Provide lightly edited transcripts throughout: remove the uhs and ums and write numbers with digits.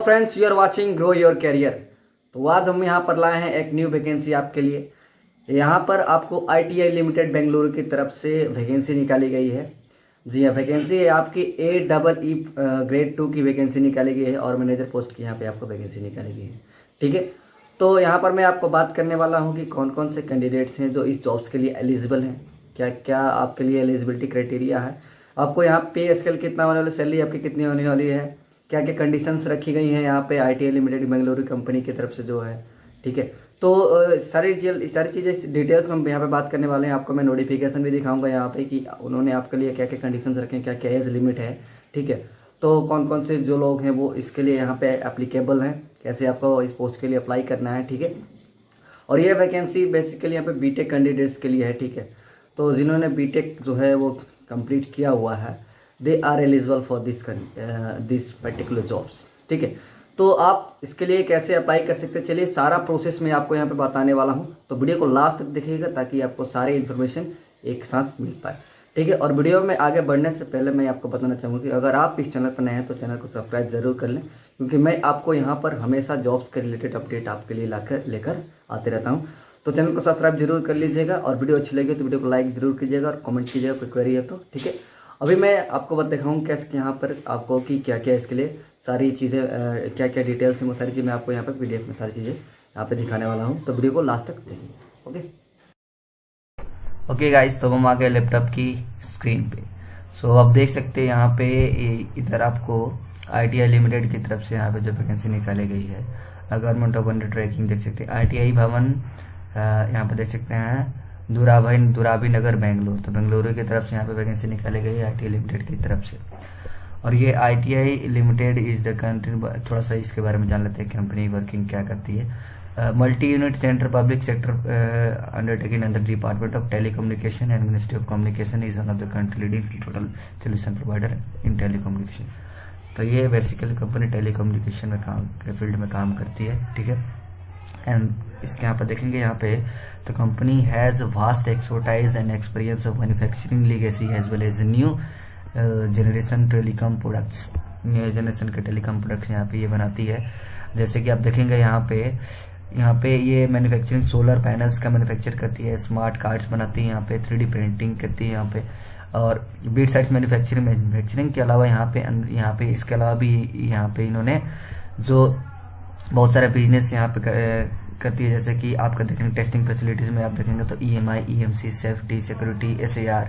Friends, you are watching grow your career. तो आज हम यहाँ पर लाए हैं एक न्यू वैकेंसी आपके लिए। यहाँ पर आपको ITI लिमिटेड बेंगलुरु की तरफ से वैकेंसी निकाली गई है। जी हाँ, वैकेंसी है आपकी AEE ग्रेड 2 की वैकेंसी निकाली गई है और मैनेजर पोस्ट की यहाँ पे आपको वैकेंसी निकाली गई है। ठीक है, तो यहाँ पर मैं आपको बात करने वाला हूँ कि कौन कौन से कैंडिडेट्स हैं जो इस जॉब्स के लिए एलिजिबल हैं, क्या क्या आपके लिए एलिजिबिलिटी क्राइटेरिया है, आपको यहाँ पे स्केल कितना होने वाला, सैलरी आपकी कितनी होने वाली है, क्या क्या कंडीशंस रखी गई हैं यहाँ पे ITI लिमिटेड बेंगलुरु कंपनी की तरफ से जो है। ठीक है, तो सारी चीज़ें डिटेल्स हम यहाँ पे बात करने वाले हैं। आपको मैं नोटिफिकेशन भी दिखाऊंगा यहाँ पे कि उन्होंने आपके लिए क्या क्या कंडीशंस रखे हैं, क्या क्या एज लिमिट है। ठीक है, तो कौन कौन से जो लोग हैं वो इसके लिए यहाँ पे एप्लीकेबल हैं, कैसे आपको इस पोस्ट के लिए अप्लाई करना है। ठीक है, और ये वैकेंसी बेसिकली यहाँ पे बीटेक कैंडिडेट्स के लिए है। ठीक है, तो जिन्होंने बीटेक जो है वो कंप्लीट किया हुआ है, they are eligible for this particular jobs. ठीक है, तो आप इसके लिए कैसे अप्लाई कर सकते हैं, चलिए सारा प्रोसेस मैं आपको यहाँ पे बताने वाला हूँ। तो वीडियो को लास्ट तक देखिएगा ताकि आपको सारे इन्फॉर्मेशन एक साथ मिल पाए। ठीक है, और वीडियो में आगे बढ़ने से पहले मैं आपको बताना चाहूँगा कि अगर आप इस चैनल पर नए हैं तो चैनल को सब्सक्राइब जरूर कर लें, क्योंकि मैं आपको यहाँ पर हमेशा जॉब्स के रिलेटेड अपडेट आपके लिए लेकर आते रहता हूँ। तो चैनल को सब्सक्राइब जरूर कर लीजिएगा और वीडियो अच्छी लगी तो वीडियो को लाइक जरूर कीजिएगा और कमेंट कीजिएगा कोई क्वेरी है तो। ठीक है, अभी मैं आपको दिखाऊँ कैसे यहाँ पर आपको कि क्या क्या इसके लिए सारी चीज़ें क्या क्या डिटेल्स हैं, वो सारी चीज़ें मैं आपको यहाँ पर PDF में सारी चीज़ें यहाँ पे दिखाने वाला हूँ। तो वीडियो को लास्ट तक देखिए। ओके गाइस, तो हम आ गए लैपटॉप की स्क्रीन पे। सो आप देख सकते हैं यहाँ पे इधर आपको ITI लिमिटेड की तरफ से यहाँ पे जो वैकेंसी निकाली गई है, गवर्नमेंट ऑफ अंडर ट्रैकिंग देख सकते हैं। ITI भवन यहाँ पे देख सकते हैं, दुराभी नगर बेंगलुरु। तो बेंगलुरु की तरफ से यहाँ पे वैकेंसी निकाली गई है ITI लिमिटेड की तरफ से। और ये ITI limited is the country, थोड़ा सा इसके बारे में जान लेते हैं, कंपनी वर्किंग क्या करती है। Multi unit centre public sector undertaking under department of telecommunication and ministry of communication is one of the country leading total solution provider in telecommunication. तो ये बेसिकली कंपनी टेलीकम्युनिकेशन में फील्ड में काम करती है। ठीक है, एंड इसके यहाँ पर देखेंगे यहाँ पे the company has vast expertise and experience of manufacturing legacy as well as new generation telecom products. New generation के टेलीकॉम प्रोडक्ट्स यहाँ पे ये बनाती है। जैसे कि आप देखेंगे यहाँ पे ये मैन्युफैक्चरिंग सोलर पैनल्स का मैन्युफैक्चर करती है, स्मार्ट कार्ड्स बनाती है, यहाँ पे 3D प्रिंटिंग करती है यहाँ पे, और बीट साइड्स मैन्युफैक्चरिंग के अलावा यहाँ पे इसके अलावा भी यहाँ पे इन्होंने जो बहुत सारे बिजनेस यहाँ पे करती है। जैसे कि आपका देखेंगे टेस्टिंग फैसिलिटीज में आप देखेंगे तो EMI, EMC, safety, security, SAR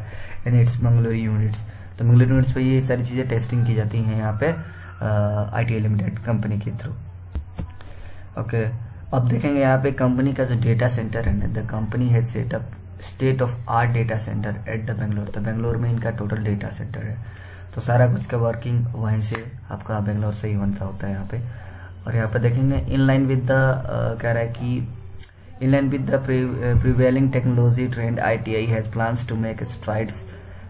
and it's Mangaluru units. तो मंगलुरु यूनिट्स पे ये सारी चीज़ें टेस्टिंग की जाती हैं यहाँ पे ITI लिमिटेड कंपनी के थ्रू। ओके, अब देखेंगे यहाँ पे कंपनी का जो डेटा सेंटर है, the company has set up state of art data centre at the Bangalore. तो बेंगलोर में इनका टोटल डेटा सेंटर है, तो सारा कुछ का वर्किंग वहीं से आपका बेंगलोर से ही बनता होता है यहाँ पे। और यहाँ पे देखेंगे इन लाइन विद द कह रहा है कि in line with the prevailing technology trend ITI has plans to make strides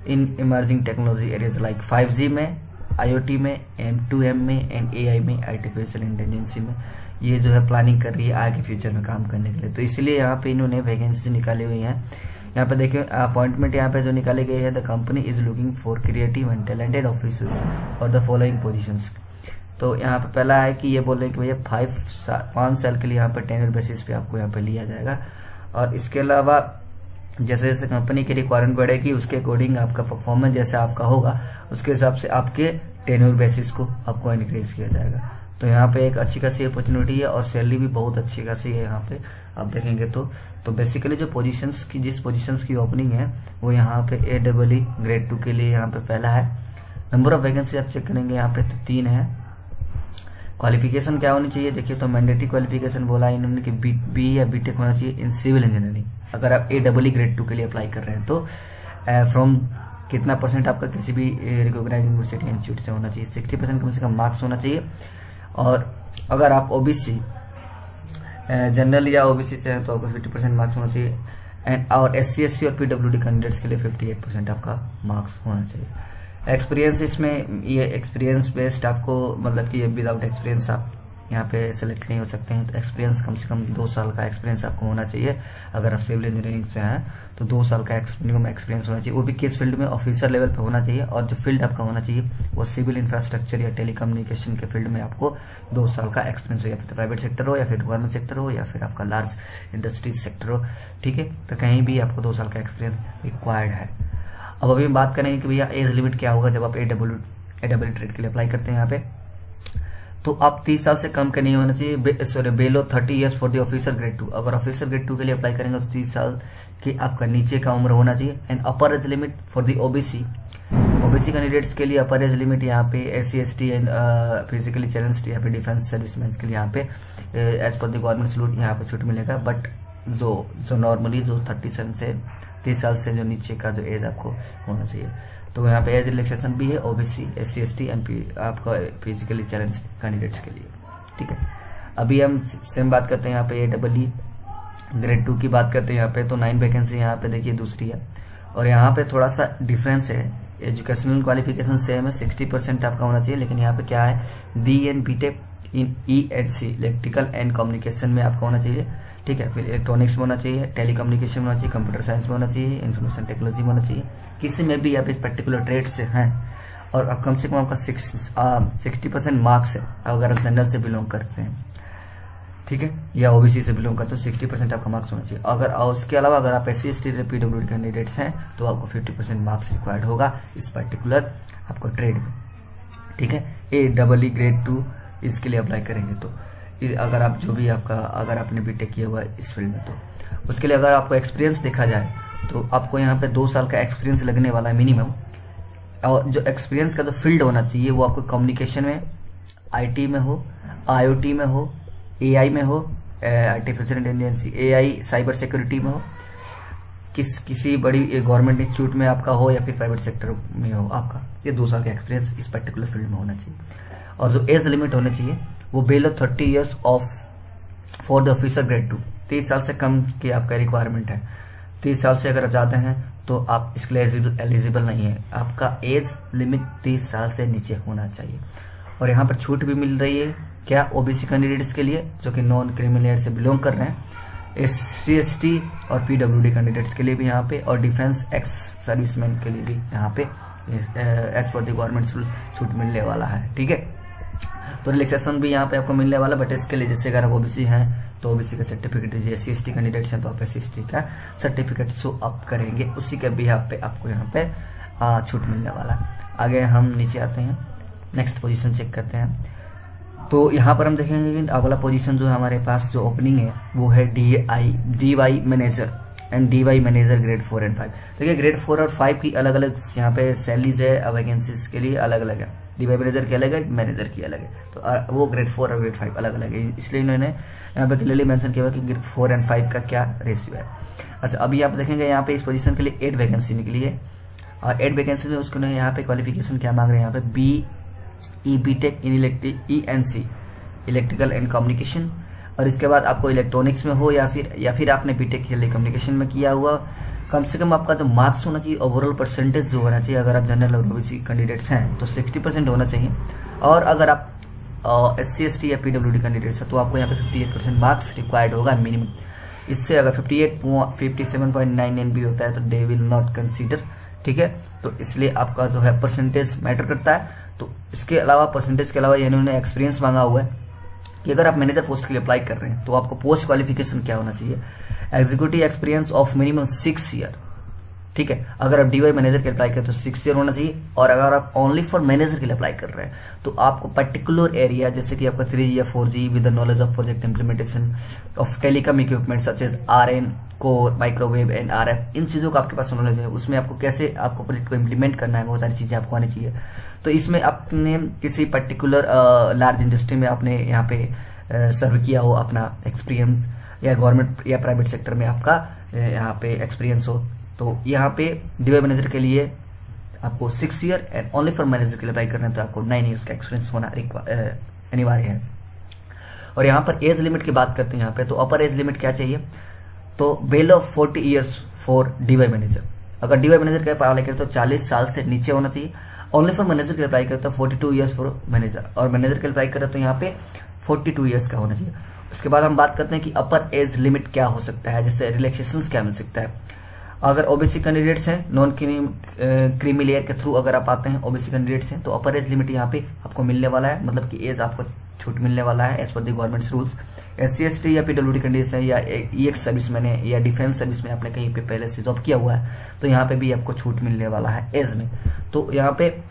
in emerging technology areas like 5G में, IoT में, M2M में एंड AI में, आर्टिफिशियल इंटेलिजेंस में। ये जो है प्लानिंग कर रही है आगे फ्यूचर में काम करने के लिए। तो इसलिए यहाँ पे इन्होंने वैकेंसी निकाली हुई है। यहाँ पे देखिए अपॉइंटमेंट यहाँ पे जो निकाली गई है, the company is looking for creative and talented officers और द फॉलोइंग पोजीशंस। तो यहाँ पे पहला है कि ये बोल रहे हैं कि भैया 5 साल के लिए यहाँ पे टेन्योर बेसिस पे आपको यहाँ पे लिया जाएगा। और इसके अलावा जैसे जैसे कंपनी की रिक्वायरमेंट बढ़ेगी उसके अकॉर्डिंग आपका परफॉर्मेंस जैसे आपका होगा उसके हिसाब से आपके टेन्योर बेसिस को आपको इंक्रीज किया जाएगा। तो यहाँ पे एक अच्छी खासी अपॉर्चुनिटी है और सैलरी भी बहुत अच्छी खासी है यहाँ पे आप देखेंगे तो बेसिकली जो जिस पोजीशंस की ओपनिंग है वो यहाँ पे AEE ग्रेड 2 के लिए यहाँ पे पहला है। नंबर ऑफ वैकेंसी आप चेक करेंगे यहाँ पे तो 3 है। क्वालिफिकेशन क्या होनी चाहिए, देखिए तो मैंडेटरी क्वालिफिकेशन बोला इन्होंने कि BE या BTech होना चाहिए इन सिविल इंजीनियरिंग। अगर आप AEE ग्रेड 2 के लिए अप्लाई कर रहे हैं तो फ्रॉम कितना परसेंट आपका किसी भी रिकॉग्नाइज्ड यूनिवर्सिटी इंस्टीट्यूट से होना चाहिए, 60% कम से कम मार्क्स होना चाहिए। और अगर आप OBC जनरल या OBC से हैं तो आपको 50% मार्क्स होना चाहिए। एंड और SC और PWD कैंडिडेट्स के लिए 58% आपका मार्क्स होना चाहिए। एक्सपीरियंस इसमें ये एक्सपीरियंस बेस्ड आपको मतलब कि विदाउट एक्सपीरियंस आप यहाँ पे सेलेक्ट नहीं हो सकते हैं। तो एक्सपीरियंस कम से कम 2 साल का एक्सपीरियंस आपको होना चाहिए। अगर आप सिविल इंजीनियरिंग से हैं तो 2 साल का मिनिमम एक्सपीरियंस होना चाहिए, वो भी किस फील्ड में, ऑफिसर लेवल पे होना चाहिए। और जो फील्ड आपका होना चाहिए वो सिविल इंफ्रास्ट्रक्चर या टेलीकम्युनिकेशन के फील्ड में आपको 2 साल का एक्सपीरियंस हो, या फिर प्राइवेट सेक्टर हो, या फिर गवर्नमेंट सेक्टर हो, या फिर आपका लार्ज इंडस्ट्रीज सेक्टर हो। ठीक है, तो कहीं भी आपको 2 साल का एक्सपीरियंस रिक्वायर्ड है। अब अभी हम बात करेंगे कि भैया एज लिमिट क्या होगा जब आप AEE ट्रेड के लिए अप्लाई करते हैं। यहाँ पे तो आप 30 साल से कम का नहीं होना चाहिए, sorry below 30 years for the officer grade 2। अगर ऑफिसर ग्रेड 2 के लिए अप्लाई करेंगे तो 30 साल की आपका नीचे का उम्र होना चाहिए। And upper age limit for the OBC candidates के लिए अपर एज लिमिट यहाँ पे SC ST and physically challenged या फिर डिफेंस सर्विसमैन के लिए यहाँ पे as per the government salute यहाँ पे छूट मिलेगा। बट जो नॉर्मली जो 37 से 30 साल से जो नीचे का जो एज आपको होना चाहिए, तो यहाँ पे एज रिलैक्सेशन भी है OBC SC ST एंड आपका फिजिकली चैलेंज कैंडिडेट्स के लिए। ठीक है, अभी हम सेम बात करते हैं यहाँ पे AEE ग्रेड 2 की बात करते हैं यहाँ पे। तो 9 वैकेंसी यहाँ पे देखिए दूसरी है, और यहाँ पे थोड़ा सा डिफरेंस है। एजुकेशनल क्वालिफिकेशन सेम है, 60% आपका होना चाहिए, लेकिन यहाँ पे क्या है BN BTech in ENC electrical and communication में आपका होना चाहिए। ठीक है, फिर इलेक्ट्रॉनिक्स में होना चाहिए, टेलीकम्युनिकेशन में होना चाहिए, कंप्यूटर साइंस में होना चाहिए, इंफॉर्मेशन टेक्नोलॉजी में होना चाहिए। किसी में भी आप एक पर्टिकुलर ट्रेड से हैं और कम से कम आपका 60% मार्क्स है अगर आप जनरल से बिलोंग करते हैं। ठीक है, या OBC से बिलोंग करते हो 60% आपका मार्क्स होना चाहिए। अगर उसके अलावा अगर आप SC ST PWD कैंडिडेट्स हैं तो आपको 50% मार्क्स रिक्वायर्ड होगा इस पर्टिकुलर आपको ट्रेड में। ठीक है, AEE ग्रेड 2 इसके लिए अप्लाई करेंगे तो अगर आप जो भी आपका अगर आपने BTech किया हुआ है इस फील्ड में, तो उसके लिए अगर आपको एक्सपीरियंस देखा जाए तो आपको यहाँ पे 2 साल का एक्सपीरियंस लगने वाला है मिनिमम। और जो एक्सपीरियंस का जो फील्ड होना चाहिए वो आपको कम्युनिकेशन में, IT में हो, IoT में हो, AI में हो, artificial intelligence AI cyber security में हो, किसी बड़ी गवर्नमेंट इंस्टीट्यूट में आपका हो, या फिर प्राइवेट सेक्टर में हो आपका, ये 2 साल का एक्सपीरियंस इस पर्टिकुलर फील्ड में होना चाहिए। और जो एज लिमिट होनी चाहिए वो below 30 years of for the officer grade 2। 30 साल से कम की आपका रिक्वायरमेंट है। 30 साल से अगर आप जाते हैं तो आप इसके लिए एलिजिबल नहीं है। आपका एज लिमिट 30 साल से नीचे होना चाहिए। और यहाँ पर छूट भी मिल रही है क्या, OBC कैंडिडेट्स के लिए जो कि नॉन क्रिमिनल से बिलोंग कर रहे हैं, SC ST और PWD कैंडिडेट्स के लिए भी यहाँ पे, और डिफेंस एक्स सर्विसमैन के लिए भी यहाँ पे एज पर द गवर्नमेंट छूट मिलने वाला है। ठीक है, तो रिलैक्सेशन भी यहाँ पे आपको मिलने वाला। बट इसके लिए जैसे अगर आप OBC हैं तो OBC का सर्टिफिकेट दीजिए, SC ST कैंडिडेट्स हैं तो आप SC ST का सर्टिफिकेट शो अप करेंगे, उसी के भी यहाँ पे आपको यहाँ पे छूट मिलने वाला है। आगे हम नीचे आते हैं, नेक्स्ट पोजीशन चेक करते हैं। तो यहाँ पर हम देखेंगे कि अगला पोजीशन जो हमारे पास जो ओपनिंग है वो है DY manager and DY manager grade 4 and 5। देखिए ग्रेड 4 और 5 की अलग अलग यहाँ पे सैलरीज है, वैकेंसीज के लिए अलग अलग है। DY मैनेजर की अलग है, मैनेजर की अलग है, तो वो ग्रेड 4 और ग्रेड 5 अलग अलग है। इसलिए इन्होंने यहाँ पे क्लियरली मेंशन किया हुआ कि ग्रेड 4 एंड 5 का क्या रेशियो है। अच्छा, अभी आप देखेंगे यहाँ पे इस पोजीशन के लिए 8 वैकेंसी निकली है, और 8 वैकेंसी में उसको यहाँ पे क्वालिफिकेशन क्या मांग रहे हैं, यहाँ पे BE BTech in ENC electrical and communication, और इसके बाद आपको इलेक्ट्रॉनिक्स में हो या फिर आपने BTech टेलीकम्युनिकेशन में किया हुआ, कम से कम आपका जो मार्क्स होना चाहिए ओवरऑल परसेंटेज जो होना चाहिए, अगर आप जनरल और OBC कैंडिडेट्स हैं तो 60% होना चाहिए। और अगर आप SC ST या PWD कैंडिडेट्स हैं तो आपको यहाँ पे 58% मार्क्स रिक्वायर्ड होगा मिनिमम। इससे अगर 57.99 भी होता है तो दे विल नॉट कंसीडर। ठीक है, तो इसलिए आपका जो है परसेंटेज मैटर करता है। तो इसके अलावा परसेंटेज के अलावा इन्होंने एक्सपीरियंस मांगा हुआ है कि अगर आप मैनेजर पोस्ट के लिए अप्लाई कर रहे हैं तो आपको पोस्ट क्वालिफिकेशन क्या होना चाहिए, executive experience of minimum 6 year. ठीक है, अगर आप DY मैनेजर के लिए अप्लाई करें तो 6 ईयर होना चाहिए। और अगर आप ओनली फॉर मैनेजर के लिए अप्लाई कर रहे हैं तो आपको पर्टिकुलर एरिया जैसे कि आपका 3G या 4G with the knowledge of project implementation of telecom equipment such as RN core microwave and RF, इन चीजों का आपके पास नॉलेज है, उसमें आपको कैसे आपको प्रोजेक्ट को इम्प्लीमेंट करना है, बहुत सारी चीजें आपको आनी चाहिए। तो इसमें आपने किसी पर्टिकुलर लार्ज इंडस्ट्री में आपने यहाँ पे सर्व किया हो अपना एक्सपीरियंस, या गवर्नमेंट या प्राइवेट सेक्टर में आपका यहाँ पे एक्सपीरियंस हो, तो यहाँ पे DY मैनेजर के लिए आपको 6 year and only for manager के लिए अप्लाई करना है तो आपको 9 ईयर्स का एक्सपीरियंस होना अनिवार्य है। और यहाँ पर एज लिमिट की बात करते हैं यहाँ पे, तो अपर एज लिमिट क्या चाहिए, तो below 40 years for DY manager. अगर डीवाई मैनेजर के अप्लाई करें तो 40 साल से नीचे होना चाहिए। ओनली फॉर मैनेजर के अप्लाई करें तो 42 ईयर्स फॉर मैनेजर, और मैनेजर के अप्लाई करें तो यहाँ पे 42 ईयर्स का होना चाहिए। उसके बाद हम बात करते हैं कि अपर एज लिमिट क्या हो सकता है, जैसे रिलैक्सेशन क्या मिल सकता है। अगर ओबीसी कैंडिडेट्स हैं, नॉन क्रीमी लेयर के थ्रू अगर आप आते हैं, ओबीसी कैंडिडेट्स हैं, तो अपर एज लिमिट यहाँ पे आपको मिलने वाला है, मतलब कि एज आपको छूट मिलने वाला है एज पर दी गवर्नमेंट रूल्स। SC ST या PWD कैंडिडेट्स है, या EX सर्विस मैंने या डिफेंस सर्विस में आपने कहीं पे पहले से जॉब किया हुआ है, तो यहाँ पे भी आपको छूट मिलने वाला है एज में। तो यहाँ पे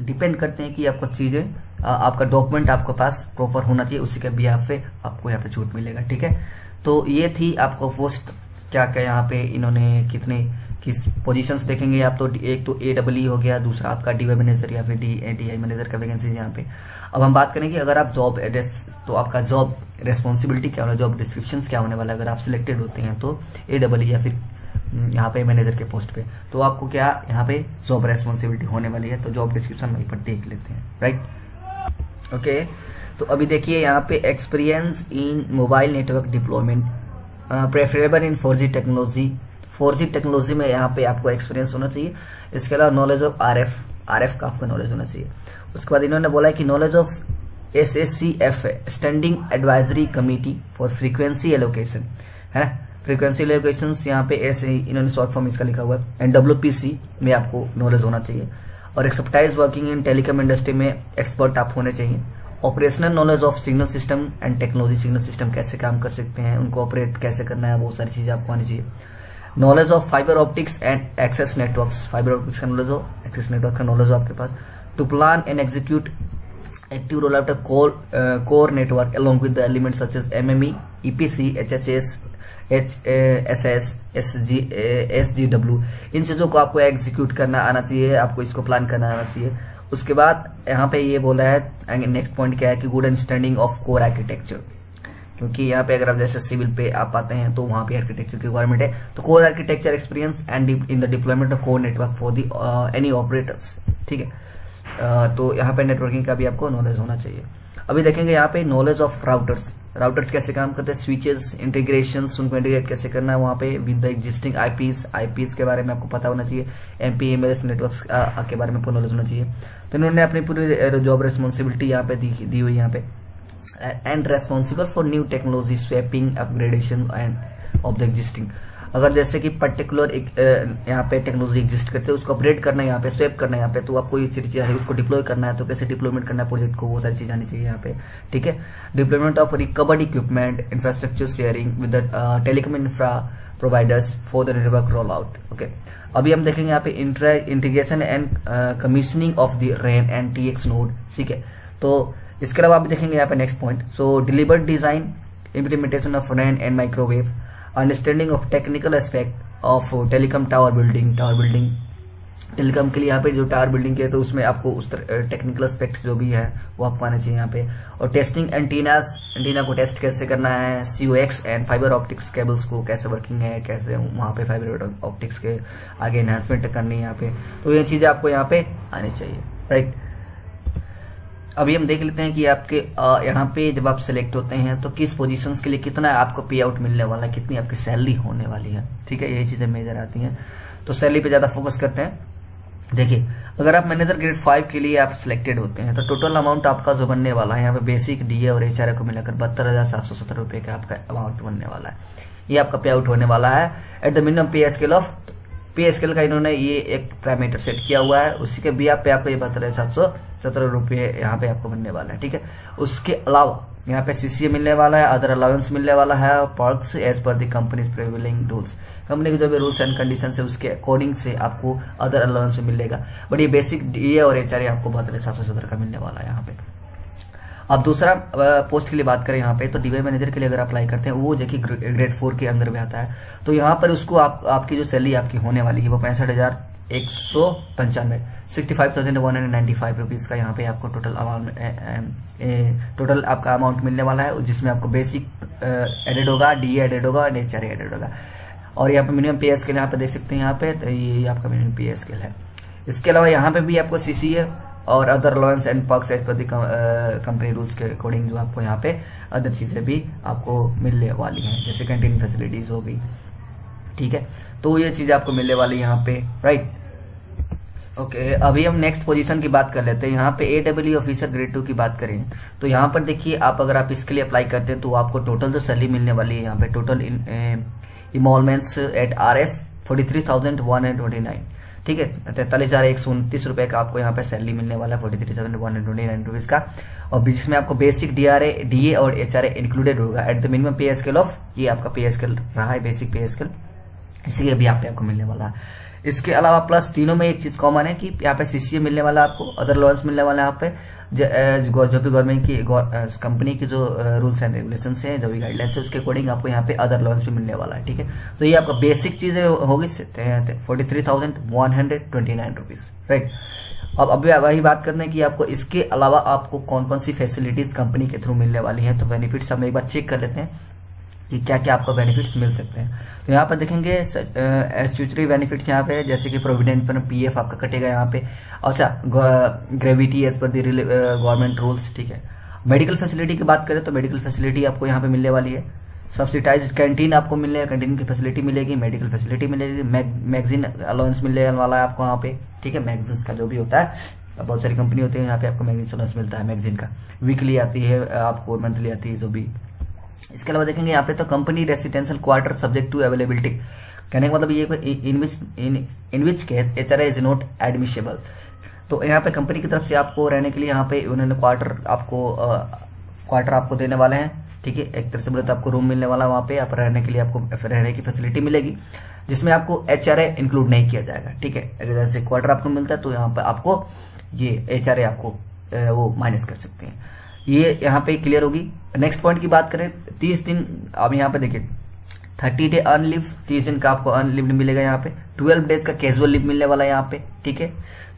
डिपेंड करते हैं कि आपको चीजें, आपका डॉक्यूमेंट आपके पास प्रॉपर होना चाहिए, उसी के बिहाफ पे आपको यहाँ पे छूट मिलेगा। ठीक है, तो ये थी आपको पोस्ट क्या क्या यहाँ पे इन्होंने किस पोजीशंस देखेंगे आप, तो एक तो AEE हो गया, दूसरा आपका डीवाई मैनेजर या फिर DI मैनेजर का वैकेंसी यहाँ पे। अब हम बात करेंगे अगर आप जॉब एड्रेस, तो आपका जॉब रेस्पॉन्सिबिलिटी क्या होना, जॉब डिस्क्रिप्शन क्या होने वाला है। अगर आप सिलेक्टेड होते हैं तो AEE या फिर यहाँ पे मैनेजर के पोस्ट पे, तो आपको क्या यहाँ पे जॉब रेस्पॉन्सिबिलिटी होने वाली है, तो जॉब डिस्क्रिप्शन वहीं पर देख लेते हैं। Right, okay. तो अभी देखिए यहाँ पे experience in mobile network deployment preferable in 4G technology. 4G technology में यहाँ पे आपको एक्सपीरियंस होना चाहिए। इसके अलावा नॉलेज ऑफ RF का आपको नॉलेज होना चाहिए। उसके बाद इन्होंने बोला है कि knowledge of SACF standing advisory committee for frequency allocation है, फ्रीक्वेंसी एलोकेशन यहाँ पे ऐसे इन्होंने शॉर्ट फॉर्म इसका लिखा हुआ है। एंड WPC में आपको नॉलेज होना चाहिए, और expertise working in telecom industry में एक्सपर्ट आप होने चाहिए। Operational knowledge of signal system and technology, signal system कैसे काम कर सकते हैं, उनको ऑपरेट कैसे करना है, वो सारी चीजें आपको आनी चाहिए। Knowledge of fiber optics and access networks, fiber optics का नॉलेज हो, एक्सेस नेटवर्क का नॉलेज हो आपके पास। To plan and execute active roll out core network along with the elements such as MME, EPC, HHS, HSS, SGW, इन चीजों को आपको execute करना आना चाहिए, आपको इसको प्लान करना आना चाहिए। उसके बाद यहाँ पे ये बोला है नेक्स्ट पॉइंट क्या है कि good understanding of core architecture, क्योंकि यहाँ पे अगर आप जैसे सिविल पे आप आते हैं तो वहां पे आर्किटेक्चर की रिक्वायरमेंट है, तो core architecture experience and in the deployment of core network for the any operators. ठीक है, तो यहाँ पे नेटवर्किंग का भी आपको नॉलेज होना चाहिए। अभी देखेंगे यहाँ पे नॉलेज ऑफ राउटर्स कैसे काम करते हैं, स्विचेस इंटीग्रेशन, उनको इंटीग्रेट कैसे करना है वहां पे विद द एग्जिस्टिंग आईपीस के बारे में आपको पता होना चाहिए। MPLS नेटवर्क्स के बारे में आपको नॉलेज होना चाहिए। तो इन्होंने अपनी पूरी जॉब रेस्पॉन्सिबिलिटी यहाँ पे दी हुई यहाँ पे। And responsible for new technology swapping upgradation end of the existing, अगर जैसे कि पर्टिकुलर यहाँ पे टेक्नोलॉजी एग्जिस्ट करते हैं उसको अपग्रेड करना है, यहाँ पे स्वैप करना है, यहाँ पे तो आपको ये चीज है उसको डिप्लॉय करना है, तो कैसे डिप्लॉयमेंट करना है प्रोजेक्ट को, वो सारी चीज आनी चाहिए यहाँ पे। ठीक है, deployment of recovered equipment, infrastructure sharing with the telecom infra providers for the network roll out. Okay, अभी हम देखेंगे यहाँ पे integration and commissioning of the RAN and TX node. ठीक है, तो इसके अलावा आप देखेंगे यहाँ पे next point, so delivered design implementation of RAN and microwave, understanding of technical aspect of telecom tower building telecom के लिए यहाँ पे जो टावर बिल्डिंग है तो उसमें आपको उस टेक्निकल एस्पेक्ट्स जो भी है वो आपको आने चाहिए यहाँ पे। और टेस्टिंग एंटीना को टेस्ट कैसे करना है, COX and fibre optics cables को कैसे वर्किंग है, कैसे वहाँ पे फाइबर ऑप्टिक्स के आगे एनहांसमेंट करनी है यहाँ पे, तो ये चीजें आपको यहाँ पे आनी चाहिए। राइट, अभी हम देख लेते हैं कि आपके यहाँ पे जब आप सिलेक्ट होते हैं तो किस पोजीशंस के लिए कितना आपको पे आउट मिलने वाला है, कितनी आपकी सैलरी होने वाली है। ठीक है, यही चीजें मेजर आती हैं, तो सैलरी पे ज्यादा फोकस करते हैं। देखिए, अगर आप मैनेजर ग्रेड 5 के लिए आप सिलेक्टेड होते हैं तो टोटल अमाउंट आपका जो बनने वाला है यहाँ पे बेसिक DA और HRA को मिलाकर 72,770 रुपए का आपका अमाउंट बनने वाला है, ये आपका पे आउट होने वाला है एट द मिनिमम पे स्केल का इन्होंने ये एक पैरामीटर सेट किया हुआ है, उसी के भी आप पे आपको ये 72,770 रुपये यहाँ पे आपको बनने वाला है। ठीक है, उसके अलावा यहाँ पे CCA मिलने वाला है, अदर अलाउंस मिलने वाला है, perks as per the companies prevailing rules, company के जो भी रूल्स एंड कंडीशन है उसके अकॉर्डिंग से आपको अदर अलाउंस मिलेगा, बट ये बेसिक DA और HRA आपको 72,770 का मिलने वाला है यहाँ पे। अब दूसरा पोस्ट के लिए बात करें यहाँ पे, तो DY मैनेजर के लिए अगर अप्लाई करते हैं वो देखिए ग्रेड 4 के अंदर में आता है, तो यहाँ पर उसको आपकी जो सैलरी आपकी होने वाली है वो 65,195 65,195 रुपीज का यहाँ पे आपको टोटल आपका अमाउंट मिलने वाला है, जिसमें आपको बेसिक एडेड होगा, DA एडेड होगा और HRA एडेड होगा। और यहाँ पे मिनिमम पे स्केल यहाँ पे देख सकते हैं, यहाँ पे तो ये आपका मिनिमम पे स्केल है। इसके अलावा यहाँ पे भी आपको CCA और other allowance and perks as per the company rules के अकॉर्डिंग जो आपको यहाँ पे अदर चीजें भी आपको मिलने वाली हैं, जैसे कैंटीन फैसिलिटीज हो गई। ठीक है। तो ये चीज आपको मिलने वाली यहाँ पे, राइट। ओके, अभी हम नेक्स्ट पोजीशन की बात कर लेते हैं। यहाँ पे AEE ऑफिसर ग्रेड 2 की बात करें तो यहाँ पर देखिए, आप अगर आप इसके लिए अप्लाई करते हैं तो आपको टोटल जो सैलरी मिलने वाली है यहाँ पे, टोटल इमोलमेंट्स एट RS 43,129, ठीक है, 43,129 रुपए का आपको यहाँ पे सैलरी मिलने वाला है, 43,129 रुपीज का। और जिसमें आपको बेसिक DA और HRA इंक्लूडेड होगा एट द मिनिमम पे स्केल ऑफ, ये आपका पे स्केल रहा है, बेसिक पे स्केल, इसीलिए भी यहाँ पे आपको मिलने वाला है। इसके अलावा प्लस तीनों में एक चीज कॉमन है कि यहाँ पे CCA मिलने वाला है आपको, अदर अलाउंस मिलने वाला है यहाँ पे, जो भी गवर्नमेंट की कंपनी की जो रूल्स एंड रेगुलेशन है, जो भी गाइडलाइंस है, उसके अकॉर्डिंग आपको यहाँ पे अदर अलाउंस भी मिलने वाला है, ठीक है। तो ये आपका बेसिक चीजें होगी 43,129 रुपीज, राइट। अब अभी वही बात करते हैं कि आपको इसके अलावा आपको कौन कौन सी फैसिलिटीज कंपनी के थ्रू मिलने वाली है। तो बेनिफिट्स हम एक बार चेक कर लेते हैं कि क्या क्या आपको बेनिफिट्स मिल सकते हैं। तो यहाँ पर देखेंगे स्टैट्यूटरी बेनिफिट्स यहाँ पे, जैसे कि प्रोविडेंट पर PF आपका कटेगा यहाँ पे, अच्छा gratuity as per the government rules, ठीक है। मेडिकल फैसिलिटी की बात करें तो मेडिकल फैसिलिटी आपको यहाँ पे मिलने वाली है। सब्सिडाइज्ड कैंटीन आपको मिलने, कैंटीन की फैसिलिटी मिलेगी, मेडिकल फैसिलिटी मिलेगी, मैगजीन अलाउंस मिलने वाला है आपको यहाँ पे, ठीक है। मैगजीन का जो भी होता है, बहुत सारी कंपनी होती है यहाँ पे आपको मैगजीन अलाउंस मिलता है, मैगजीन का वीकली आती है आपको, मंथली आती है, जो भी। इसके अलावा देखेंगे यहाँ पे तो company residential quarter subject to availability, कहने का मतलब ये in which case HRA is not admissible. तो यहाँ पे कंपनी की तरफ से आपको रहने के लिए यहाँ पे उन्होंने क्वार्टर आपको देने वाले हैं, ठीक है। एक तरह से बोले तो आपको रूम मिलने वाला, वहाँ पे आप रहने के लिए आपको रहने की फैसिलिटी मिलेगी, जिसमें आपको HRA इंक्लूड नहीं किया जाएगा, ठीक है। अगर जैसे क्वार्टर आपको मिलता है तो यहाँ पे आपको ये HRA आपको वो माइनस कर सकते हैं, ये यहाँ पे क्लियर होगी। नेक्स्ट पॉइंट की बात करें, 30 दिन, अब यहाँ पे देखिए 30 डे अर्न लीव, 30 दिन का आपको अर्न लीव मिलेगा यहाँ पे, 12 डेज का कैजुअल लीव मिलने वाला है यहाँ पे, ठीक है।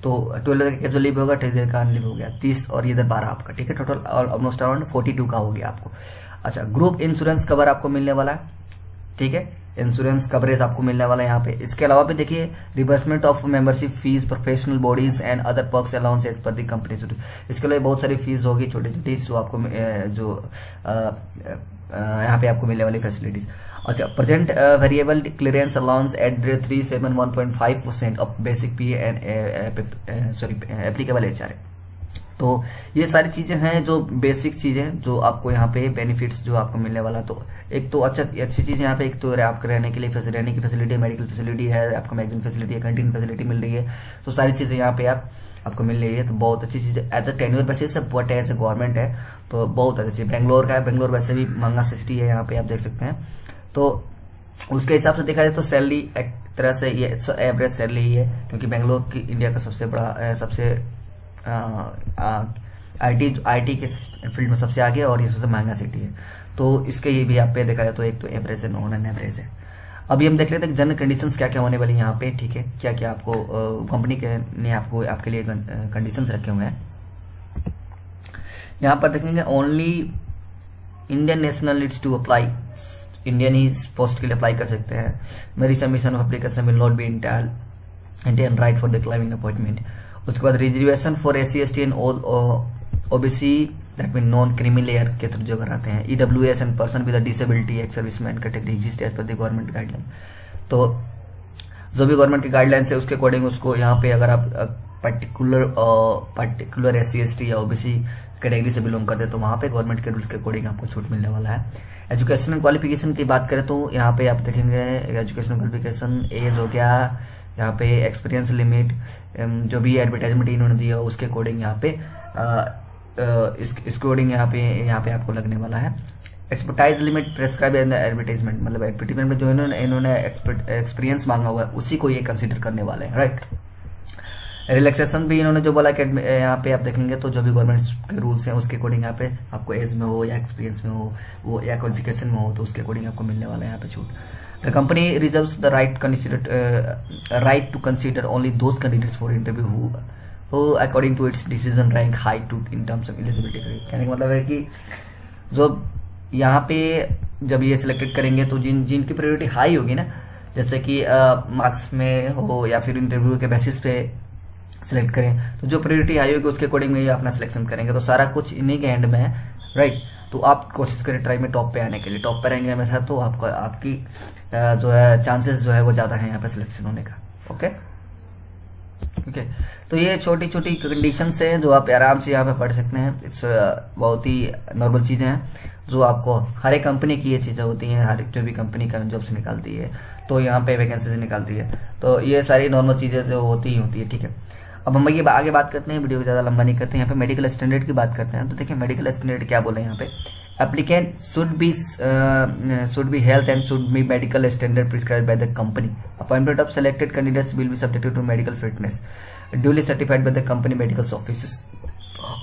तो 12 डेज का कैजुअल लीव होगा, 30 डेज का अर्न लीव हो गया 30 और इधर 12 आपका, ठीक है। टोटल ऑलमोस्ट अराउंड 42 का हो गया आपको। अच्छा, ग्रुप इंश्योरेंस कवर आपको मिलने वाला है, ठीक है, इंश्योरेंस कवरेज आपको मिलने वाला है यहाँ पे। इसके अलावा भी देखिए reimbursement of membership fees, professional bodies and other perks allowance as per the company. इसके लिए बहुत सारी फीस होगी छोटी छोटी, जो आपको यहाँ पे आपको मिलने वाली फैसिलिटीज। अच्छा, present variable clearance allowance at 371.5% of basic pay and applicable HRA। तो ये सारी चीजें हैं जो बेसिक चीजें जो आपको यहाँ पे बेनिफिट्स जो आपको मिलने वाला। तो एक तो अच्छी चीज यहाँ पे, एक तो आपके रहने के लिए रहने की फैसिलिटी, मेडिकल फैसिलिटी है, आपको मैगजीन फैसिलिटी है, कैंटीन फैसिलिटी मिल रही है। तो सारी चीजें यहाँ पे आपको मिल रही है, तो बहुत अच्छी चीज है। एज अ टेन्योर बेसिस है, बट एज ए गवर्नमेंट है तो बहुत अच्छी। बेंगलोर का है, बेंगलोर वैसे भी महंगा सिटी है, यहाँ पे आप देख सकते हैं। तो उसके हिसाब से देखा जाए तो सैलरी एक तरह से ये एवरेज सैलरी ही है, क्योंकि बेंगलोर की इंडिया का सबसे बड़ा सबसे आईटी के फील्ड में सबसे आगे और ये सबसे महंगा सिटी है। तो इसके ये भी आप पे देखा जाए तो एक तो एवरेज है, नॉन एंड एवरेज है। अभी हम देख लेते हैं जनरल कंडीशंस क्या क्या होने वाली यहाँ पे, ठीक है। क्या क्या आपको कंपनी ने आपके लिए कंडीशंस रखे हुए हैं। यहाँ पर देखेंगे only Indian national needs to apply, Indian ही पोस्ट के लिए अप्लाई कर सकते हैं। मेरी submission of application will not be Indian right for the claiming appointment. उसके बाद reservation for SC/ST and OBC that mean non creamy layer के थ्रू जो कराते हैं। EWS and person with disability ex serviceman category exist as per the government guideline. तो जो भी government की गाइडलाइंस है उसके अकॉर्डिंग उसको यहाँ पे अगर आप पर्टिकुलर SC/ST या OBC कैटेगरी से बिलोंग करते हैं तो वहां पे गवर्नमेंट के रूल्स के अकॉर्डिंग आपको छूट मिलने वाला है। एजुकेशनल क्वालिफिकेशन की बात करें तो यहाँ पे आप देखेंगे एजुकेशनल क्वालिफिकेशन, एज हो गया, यहाँ पे एक्सपीरियंस लिमिट, जो भी एडवर्टाइजमेंट इन्होंने दिया उसके अकॉर्डिंग यहाँ पे इसके अकॉर्डिंग यहाँ पे आपको लगने वाला है। एक्सपर्टाइज लिमिट प्रेस्क्राइब एडवर्टाइजमेंट, मतलब एडवर्टाइजमेंट में जो इन्होंने एक्सपीरियंस मांगा हुआ है उसी को ये कंसिडर करने वाले हैं, राइट। रिलैक्सेशन भी इन्होंने जो बोला कि यहाँ पे आप देखेंगे तो जो भी गवर्नमेंट के रूल्स हैं उसके अकॉर्डिंग यहाँ पे आपको एज में हो या एक्सपीरियंस में हो वो या क्वालिफिकेशन में हो तो उसके अकॉर्डिंग आपको मिलने वाला है यहाँ पे छूट। The company reserves the right to consider only those candidates for interview who according to its decision rank high to in terms of eligibility। कहने का मतलब है कि जो यहाँ पे जब ये सिलेक्टेड करेंगे तो जिनकी प्रायोरिटी हाई होगी ना, जैसे कि मार्क्स में हो या फिर इंटरव्यू के बेसिस पे सिलेक्ट करें, तो जो प्रायोरिटी हाई होगी उसके अकॉर्डिंग में ये अपना सिलेक्शन करेंगे। तो सारा कुछ इन्हीं के हैंड में है, राइट। तो आप कोशिश करें ट्राई में टॉप पे आने के लिए। टॉप पे रहेंगे हमेशा तो आपका आपकी जो है चांसेस जो है वो ज़्यादा है यहाँ पे सिलेक्शन होने का। ओके ओके, तो ये छोटी छोटी कंडीशंस हैं जो आप आराम से यहाँ पे पढ़ सकते हैं। इट्स बहुत ही नॉर्मल चीज़ें हैं जो आपको हर एक कंपनी की ये चीज़ें होती हैं, हर एक जो भी कंपनी का जॉब्स निकालती है तो यहाँ पे वैकेंसी निकालती है, तो ये सारी नॉर्मल चीज़ें जो होती ही होती है। ठीक है, अब हम ये आगे बात करते हैं, वीडियो को ज़्यादा लंबा नहीं करते हैं। यहाँ पे मेडिकल स्टैंडर्ड की बात करते हैं। तो देखिए मेडिकल स्टैंडर्ड क्या बोले यहाँ पे, applicant should be health and should be medical standard prescribed by the company. Appointment of selected candidates will be subjected to medical fitness duly certified by the company medical offices.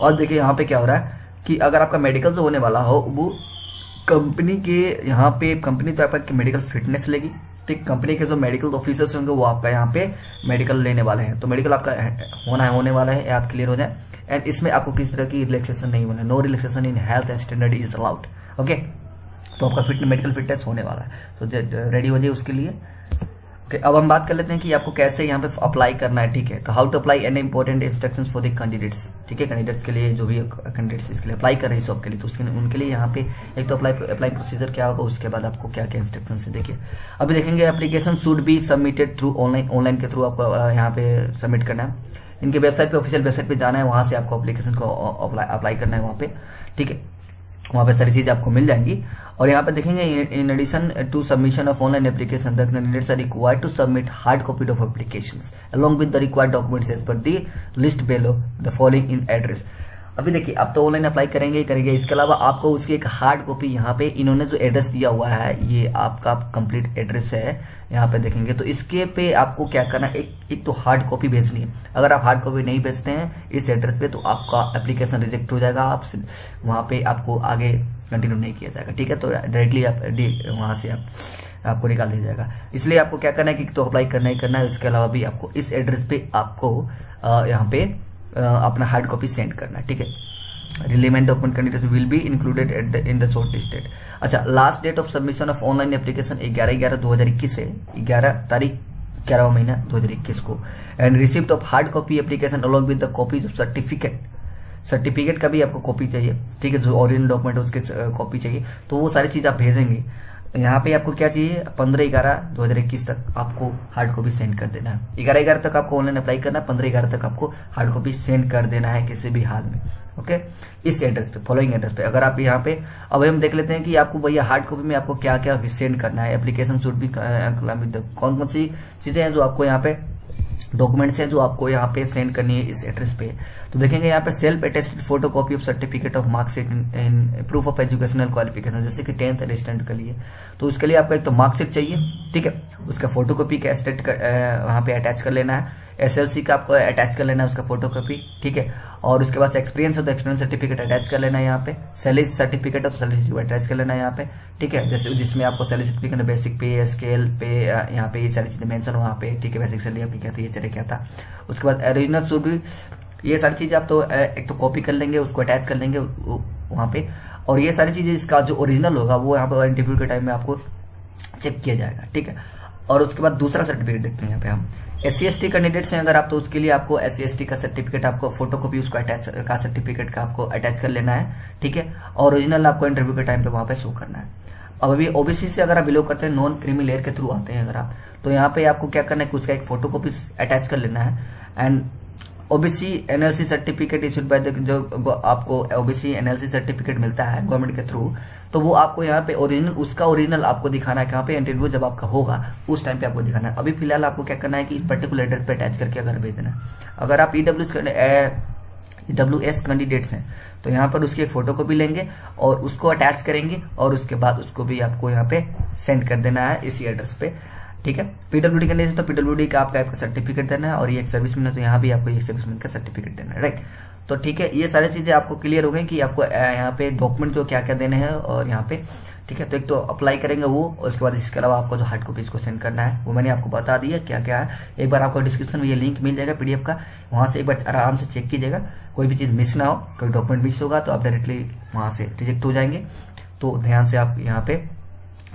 और देखिए यहाँ पे क्या हो रहा है कि अगर आपका मेडिकल जो होने वाला हो वो कंपनी के यहाँ पे कंपनी तो आपका मेडिकल फिटनेस लेगी। ठीक, कंपनी के जो मेडिकल ऑफिसर्स होंगे वो आपका यहाँ पे मेडिकल लेने वाले हैं, तो मेडिकल आपका होने वाला है, आप क्लियर हो जाए। एंड इसमें आपको किसी तरह की रिलैक्सेशन नहीं होना, no relaxation in health and standard is allowed. Okay, तो आपका मेडिकल फिटनेस होने वाला है, तो रेडी हो जाइए उसके लिए। ओके, अब हम बात कर लेते हैं कि आपको कैसे यहाँ पे अप्लाई करना है। ठीक है, तो how to apply any important instructions for the candidates. ठीक है, कैंडिडेट्स के लिए जो भी कैंडिडेट्स इसके लिए अप्लाई कर रहे हैं जॉब के लिए, तो उनके लिए यहाँ पे एक तो अप्लाई प्रोसीजर क्या होगा, उसके बाद आपको क्या क्या इंस्ट्रक्शन है देखिए। अभी देखेंगे application should be submitted through online के थ्रू आपको यहाँ पे सबमिट करना है। इनके वेबसाइट पे, ऑफिशियल वेबसाइट पे जाना है, वहां से आपको एप्लीकेशन को अप्लाई करना है वहां पे। ठीक है, वहां पे सारी चीजें आपको मिल जाएंगी। और यहाँ पे देखेंगे in addition to submission of online application the candidates are required to submit hard copy of applications along with the required documents as per the list below the following in address. अभी देखिए आप तो online apply करेंगे ही करेंगे, इसके अलावा आपको उसकी एक हार्ड कॉपी यहाँ पे इन्होंने जो एड्रेस दिया हुआ है ये आपका कंप्लीट एड्रेस है, यहाँ पे देखेंगे तो इसके पे आपको क्या करना है, एक तो हार्ड कॉपी भेजनी है। अगर आप हार्ड कॉपी नहीं भेजते हैं इस एड्रेस पे तो आपका एप्लीकेशन रिजेक्ट हो जाएगा, आप वहां पे आपको आगे कंटिन्यू नहीं किया जाएगा। ठीक है, तो डायरेक्टली आप वहां से आपको निकाल दिया जाएगा। इसलिए आपको क्या करना है कि तो अप्लाई करना ही करना है, उसके अलावा भी आपको इस एड्रेस पे आपको यहाँ पे अपना हार्ड कॉपी सेंड करना है। ठीक है, relevant document candidates will be included in the short listed. अच्छा, last date of submission of online application 11/11/2021 है, 11 तारीख 11वां महीना 2021 को। And receipt of hard copy application along with the copies of certificate का भी आपको कॉपी चाहिए। ठीक है, जो ओरिजिनल डॉक्यूमेंट उसके कॉपी चाहिए, तो वो सारी चीज आप भेजेंगे। यहाँ पे आपको क्या चाहिए, 15/11/2021 तक आपको हार्ड कॉपी सेंड कर देना है। 11/11 तक आपको ऑनलाइन अप्लाई करना है, 15/11 तक आपको हार्ड कॉपी सेंड कर देना है किसी भी हाल में। ओके, इस एड्रेस पे, फॉलोइंग एड्रेस पे। अगर आप यहाँ पे अब हम देख लेते हैं कि आपको भैया हार्ड कॉपी में आपको क्या क्या सेंड करना है। एप्लीकेशन शुड बी कौन कौन सी चीजें हैं जो आपको यहाँ पे डॉक्यूमेंट्स हैं जो आपको यहाँ पे सेंड करनी है इस एड्रेस पे। तो देखेंगे यहाँ पे self attested photo copy of certificate of marksheet in proof of educational qualification, जैसे कि 10th एंड स्टैंडर्ड के लिए, तो उसके लिए आपका एक तो मार्कशीट चाहिए। ठीक है, उसका फोटो कॉपी का वहां पे अटैच कर लेना है। SLC का आपको अटैच कर लेना है उसका फोटो कॉपी। ठीक है, और उसके बाद एक्सपीरियंस हो तो एक्सपीरियंस सर्टिफिकेट अटैच कर लेना है यहाँ पे। सैलरी सर्टिफिकेट है तो सैलरी सर्टिफिकेट अटैच कर लेना है यहाँ पे। ठीक है, जैसे जिसमें आपको सैलरी सर्टिफिकेट, बेसिक पे, स्केल पे, यहाँ पे ये सारी चीजें मेंशन वहाँ पे। ठीक है, बेसिक सैलरी आपकी क्या थी, ये क्या था। उसके बाद ओरिजिनल शुड भी, ये सारी चीजें आप तो एक तो कॉपी कर लेंगे, उसको अटैच कर लेंगे वहां पे। और ये सारी चीजें इसका जो ओरिजिनल होगा वो यहाँ पे इंटरव्यू के टाइम में आपको चेक किया जाएगा। ठीक है, और उसके बाद दूसरा सर्टिफिकेट देखते हैं यहाँ पे हम। SC/ST कैंडिडेट्स हैं अगर आप, तो उसके लिए आपको SC/ST का सर्टिफिकेट, आपको फोटो कॉपी उसको अटैच का सर्टिफिकेट का आपको अटैच कर लेना है। ठीक है, और ओरिजिनल आपको इंटरव्यू के टाइम पे वहां पे शो करना है। अब अभी OBC से अगर आप बिलोंग करते हैं, नॉन क्रीमी लेयर के थ्रू आते हैं अगर आप, तो यहाँ पे आपको क्या करना है कि उसका एक फोटो कॉपी अटैच कर लेना है। And OBC NLC certificate issued by the, जो आपको OBC NLC सर्टिफिकेट मिलता है गवर्नमेंट के थ्रू, तो वो आपको यहाँ पे ओरिजिनल, उसका ओरिजिनल आपको दिखाना है। कहाँ पे, इंटरव्यू जब आपका होगा उस टाइम पे आपको दिखाना है। अभी फिलहाल आपको क्या करना है कि पर्टिकुलर एड्रेस पे अटैच करके अगर भेजना है। अगर आप EWS कैंडिडेट्स हैं तो यहाँ पर उसकी एक फोटो कॉपी लेंगे और उसको अटैच करेंगे, और उसके बाद उसको भी आपको यहाँ पे सेंड कर देना है इसी एड्रेस पे। ठीक है, PWD कैंडिडेट तो PWD का आपका सर्टिफिकेट देना है, और ये एक सर्विसमैन है तो यहाँ भी आपको एक सर्विसमैन का सर्टिफिकेट देना है। राइट, तो ठीक है, ये सारी चीजें आपको क्लियर हो गई कि आपको यहाँ पे डॉक्यूमेंट जो क्या क्या देने हैं और यहाँ पे। ठीक है, तो एक तो अप्लाई करेंगे वो, और उसके बाद इसके अलावा आपको जो हार्ड कॉपी इसको सेंड करना है वो मैंने आपको बता दिया क्या क्या है। एक बार आपको डिस्क्रिप्शन में ये लिंक मिल जाएगा PDF का, वहां से एक बार आराम से चेक कीजिएगा, कोई भी चीज मिस ना हो, कोई डॉक्यूमेंट मिस होगा तो आप डायरेक्टली वहां से रिजेक्ट हो जाएंगे। तो ध्यान से आप यहाँ पे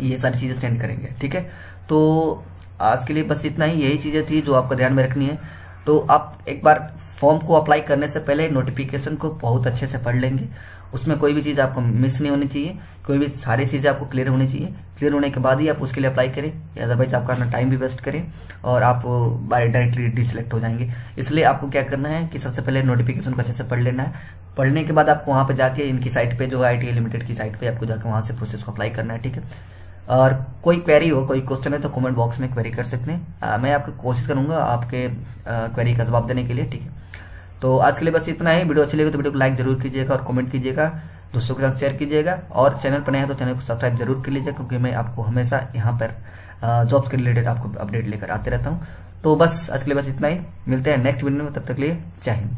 ये सारी चीजें सेंड करेंगे। ठीक है, तो आज के लिए बस इतना ही, यही चीजें थी जो आपको ध्यान में रखनी है। तो आप एक बार फॉर्म को अप्लाई करने से पहले नोटिफिकेशन को बहुत अच्छे से पढ़ लेंगे। उसमें कोई भी चीज़ आपको मिस नहीं होनी चाहिए, कोई भी सारी चीज़ें आपको क्लियर होनी चाहिए। क्लियर होने के बाद ही आप उसके लिए अप्लाई करें, अदरवाइज आपका अपना टाइम भी वेस्ट करें और आप डायरेक्टली डिसलेक्ट हो जाएंगे। इसलिए आपको क्या करना है कि सबसे पहले नोटिफिकेशन को अच्छे से पढ़ लेना है। पढ़ने के बाद आपको वहाँ पे जाके इनकी साइट पे, जो IITA लिमिटेड की साइट पे, आपको जाकर वहाँ से प्रोसेस को अप्लाई करना है, ठीक है। और कोई क्वेरी हो, कोई क्वेश्चन है तो कमेंट बॉक्स में क्वेरी कर सकते हैं। मैं आपकी कोशिश करूंगा आपके क्वेरी का जवाब देने के लिए, ठीक है। तो आज के लिए बस इतना ही। वीडियो अच्छी लगे तो वीडियो को लाइक जरूर कीजिएगा और कमेंट कीजिएगा, दोस्तों के साथ शेयर कीजिएगा और चैनल पर नए हैं तो चैनल को सब्सक्राइब जरूर कर लीजिएगा, क्योंकि मैं आपको हमेशा यहाँ पर जॉब्स के रिलेटेड आपको अपडेट लेकर आते रहता हूँ। तो बस आज के लिए बस इतना ही, मिलते हैं नेक्स्ट वीडियो में, तब तक के लिए जय हिंद।